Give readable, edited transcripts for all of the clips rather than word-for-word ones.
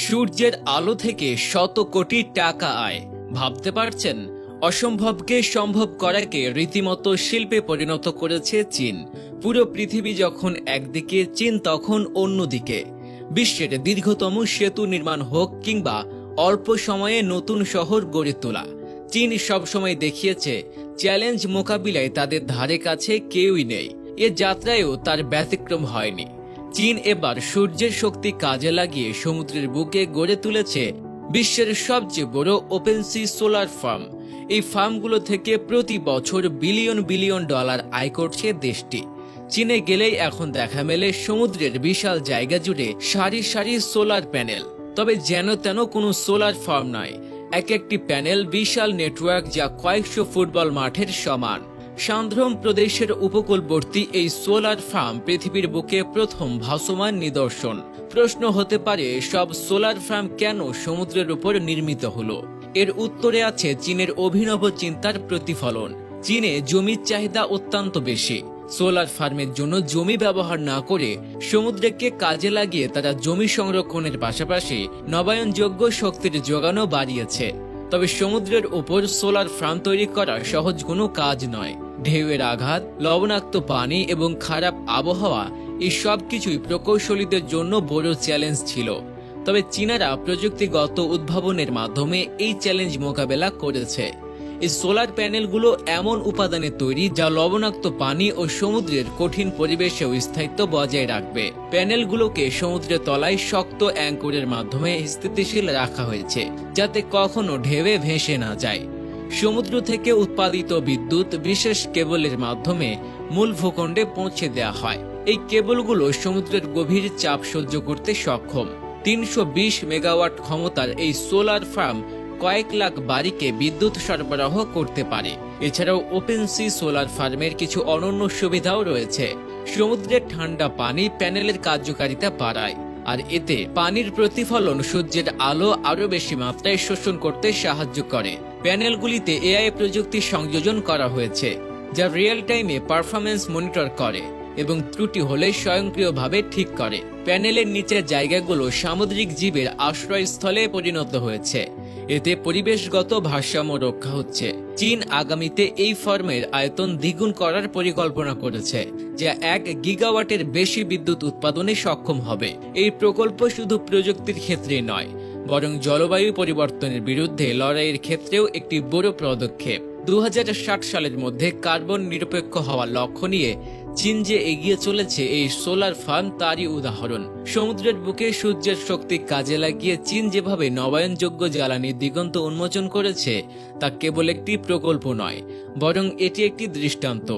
সূর্যের আলো থেকে শত কোটি টাকা আয়। ভাবতে পারছেন? অসম্ভবকে সম্ভব করাকে রীতিমতো শিল্পে পরিণত করেছে চীন। পুরো পৃথিবী যখন একদিকে, চীন তখন অন্যদিকে। বিশ্বের দীর্ঘতম সেতু নির্মাণ হোক কিংবা অল্প সময়ে নতুন শহর গড়ে তোলা, চীন সবসময় দেখিয়েছে চ্যালেঞ্জ মোকাবিলায় তাদের ধারে কাছে কেউই নেই। এ যাত্রায়ও তার ব্যতিক্রম হয়নি। চীন এবার সূর্যের শক্তি কাজে লাগিয়ে সমুদ্রের বুকে গড়ে তুলেছে বিশ্বের সবচেয়ে বড় ওপেন সি সোলার ফার্ম। এই ফার্মগুলো থেকে প্রতি বছর বিলিয়ন বিলিয়ন ডলার আয় করছে দেশটি। চীনে গেলেই এখন দেখা মেলে সমুদ্রের বিশাল জায়গা জুড়ে সারি সারি সোলার প্যানেল। তবে যেন তেন কোনো সোলার ফার্ম নয়, এক একটি প্যানেল বিশাল নেটওয়ার্ক, যা কয়েকশো ফুটবল মাঠের সমান। সান্দ্রম প্রদেশের উপকূলবর্তী এই সোলার ফার্ম পৃথিবীর বুকে প্রথম ভাসমান নিদর্শন। প্রশ্ন হতে পারে, সব সোলার ফার্ম কেন সমুদ্রের উপর নির্মিত হলো? এর উত্তরে আছে চীনের অভিনব চিন্তার প্রতিফলন। চীনে জমির চাহিদা অত্যন্ত বেশি। সোলার ফার্মের জন্য জমি ব্যবহার না করে সমুদ্রকে কাজে লাগিয়ে তারা জমি সংরক্ষণের পাশাপাশি নবায়নযোগ্য শক্তির যোগানও বাড়িয়েছে। তবে সমুদ্রের উপর সোলার ফার্ম তৈরি করা সহজ কোনো কাজ নয়। ঢেউয়ের আঘাত, লবণাক্ত পানি এবং খারাপ আবহাওয়া, এই সব কিছুই প্রকৌশলীদের জন্য বড় চ্যালেঞ্জ ছিল। তবে চীনারা প্রযুক্তিগত উদ্ভাবনের মাধ্যমে এই চ্যালেঞ্জ মোকাবেলা করেছে। এই সোলার প্যানেলগুলো এমন উপাদানে তৈরি যা লবণাক্ত পানি ও সমুদ্রের কঠিন পরিবেশেও স্থায়িত্ব বজায় রাখবে। প্যানেলগুলোকে সমুদ্রের তলায় শক্ত অ্যাঙ্করের মাধ্যমে স্থিতিশীল রাখা হয়েছে, যাতে কখনো ঢেউয়ে ভেসে না যায়। সমুদ্র থেকে উৎপাদিত বিদ্যুৎ বিশেষ কেবলের মাধ্যমে মূল ভূখণ্ডে পৌঁছে দেওয়া হয়। এই কেবলগুলো সমুদ্রের গভীর চাপ সহ্য করতে সক্ষম। 320 মেগাওয়াট ক্ষমতার এই সোলার ফার্ম কয়েক লাখ বাড়িকে বিদ্যুৎ সরবরাহ করতে পারে। এছাড়াও ওপেন সি সোলার ফার্মের কিছু অনন্য সুবিধাও রয়েছে। সমুদ্রের ঠান্ডা পানি প্যানেলের কার্যকারিতা বাড়ায়, আর এতে পানির প্রতিফলন সূর্যের আলো আরো বেশি মাত্রায় শোষণ করতে সাহায্য করে। প্যানেলগুলিতে এআই প্রযুক্তি সংযোজন করা হয়েছে, যা রিয়েল টাইমে পারফরম্যান্স মনিটর করে এবং ত্রুটি হলে স্বয়ংক্রিয়ভাবে ঠিক করে। প্যানেলের নিচের জায়গাগুলো সামুদ্রিক জীবের আশ্রয়স্থলে পরিণত হয়েছে। এতে পরিবেশগত ভারসাম্য রক্ষা হচ্ছে। চীন আগামীতে এই ফার্মের আয়তন দ্বিগুণ করার পরিকল্পনা করেছে, যা 1 গিগাওয়াটের বেশি বিদ্যুৎ উৎপাদনে সক্ষম হবে। এই প্রকল্প শুধু প্রযুক্তির ক্ষেত্রে নয়, বরং জলবায়ু পরিবর্তনের বিরুদ্ধে লড়াইয়ের ক্ষেত্রেও একটি বড় পদক্ষেপ। 2060 সালের মধ্যে কার্বন নিরপেক্ষ হওয়ার লক্ষ্য নিয়ে চীন যে এগিয়ে চলেছে, এই সোলার ফার্ম তারই উদাহরণ। সমুদ্রের বুকে সূর্যের শক্তি কাজে লাগিয়ে চীন যেভাবে নবায়নযোগ্য জ্বালানির দিগন্ত উন্মোচন করেছে, তা কেবল একটি প্রকল্প নয়, বরং এটি একটি দৃষ্টান্ত।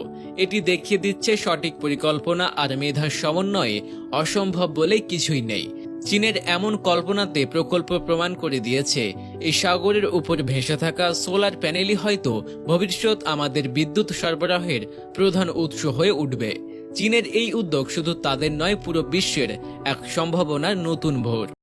এটি দেখিয়ে দিচ্ছে সঠিক পরিকল্পনা আর মেধার সমন্বয়ে অসম্ভব বলে কিছুই নেই। চীনের এমন কল্পনাতে প্রকল্প প্রমাণ করে দিয়েছে, এই সাগরের উপর ভেসে থাকা সোলার প্যানেলই হয়তো ভবিষ্যৎ আমাদের বিদ্যুৎ সরবরাহের প্রধান উৎস হয়ে উঠবে। চীনের এই উদ্যোগ শুধু তাদের নয়, পুরো বিশ্বের এক সম্ভাবনার নতুন ভোর।